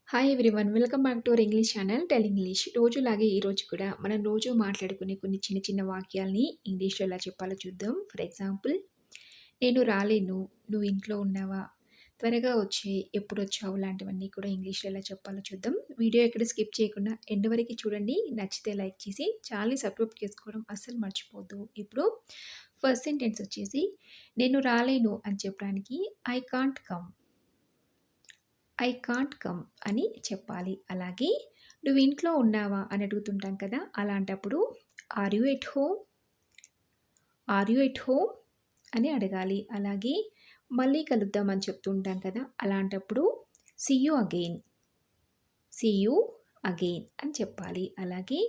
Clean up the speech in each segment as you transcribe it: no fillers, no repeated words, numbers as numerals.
Hi everyone. Welcome back to our English channel tell English. రోజులాగే ఈరోజు కూడా మనం రోజు మాట్లాడుకునే కొన్ని చిన్న చిన్న వాక్యాల్ని ఇంగ్లీష్‌లో ఎలా చెప్పాలో చూద్దాం. ఫర్ ఎగ్జాంపుల్, నేను రాలేను, నువ్వు ఇంట్లో ఉన్నావా? త్వరగా వచ్చేయి, ఎప్పుడొచ్చావు? లాంటివన్నీ కూడా ఇంగ్లీష్‌లో ఎలా చెప్పాలో చూద్దాం. వీడియో ఎక్కడ స్కిప్ చేయకుండా ఎండ్ వరకు చూడండి. నచ్చితే లైక్ చేసి ఛానల్‌ని సబ్స్క్రైబ్ చేసుకోవడం అస్సలు మర్చిపోవద్దు. ఇప్పుడు ఫస్ట్ సెంటెన్స్ వచ్చేసి, నేను రాలేను అని చెప్పడానికి I can't come. I can't come అని చెప్పాలి. అలాగే నువ్వు ఇంట్లో ఉన్నావా అని అడుగుతుంటాం కదా! అలాంటప్పుడు are you at home? Are you at home అని అడగాలి. అలాగే మళ్ళీ కలుద్దాం అని చెప్తూ ఉంటాం కదా! అలాంటప్పుడు see you again. See you again అని చెప్పాలి. అలాగే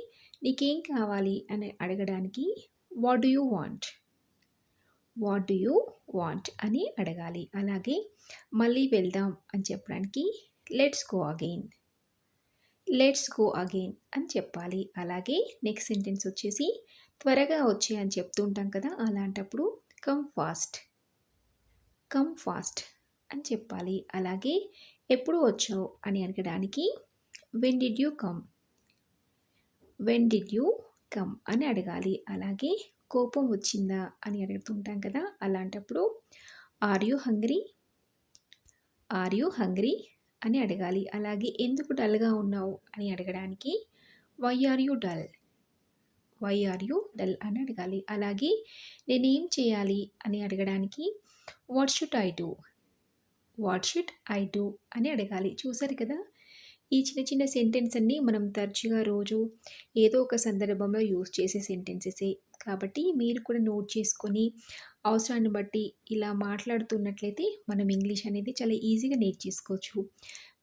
నీకేం కావాలి అని అడగడానికి what do you want? What do you want అని అడగాలి. అలాగే మళ్ళీ వెళ్దాం అని చెప్పడానికి let's go again. Let's go again అని చెప్పాలి. అలాగే నెక్స్ట్ సెంటెన్స్ వచ్చేసి త్వరగా వచ్చే అని చెప్తూ ఉంటాం కదా! అలాంటప్పుడు కమ్ ఫాస్ట్. కమ్ ఫాస్ట్ అని చెప్పాలి. అలాగే ఎప్పుడు వచ్చావు అని అడగడానికి when did you come? When did you come అని అడగాలి. అలాగే కోపం వచ్చిందా అని అడుగుతుంటాం కదా! అలాంటప్పుడు are you hungry? Are you hungry అని అడగాలి. అలాగే ఎందుకు డల్‌గా ఉన్నావు అని అడగడానికి why are you dull? Why are you dull అని అడగాలి. అలాగే నేనేం చేయాలి అని అడగడానికి what should I do? What should I do అని అడగాలి. చూసారు కదా! ఈ చిన్న చిన్న సెంటెన్స్ అన్నీ మనం తరచుగా రోజు ఏదో ఒక సందర్భంలో యూజ్ చేసే సెంటెన్సెసే. కాబట్టి మీరు కూడా నోట్ చేసుకొని అవసరాన్ని బట్టి ఇలా మాట్లాడుతున్నట్లయితే మనం ఇంగ్లీష్ అనేది చాలా ఈజీగా నేర్చేసుకోవచ్చు.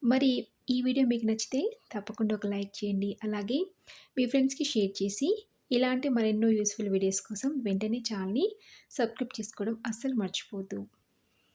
మరి ఈ వీడియో మీకు నచ్చితే తప్పకుండా ఒక లైక్ చేయండి. అలాగే మీ ఫ్రెండ్స్‌కి షేర్ చేసి ఇలాంటి మరెన్నో యూస్‌ఫుల్ వీడియోస్ కోసం వెంటనే ఛానల్‌ని సబ్స్క్రైబ్ చేసుకోవడం అస్సలు మర్చిపోవద్దు.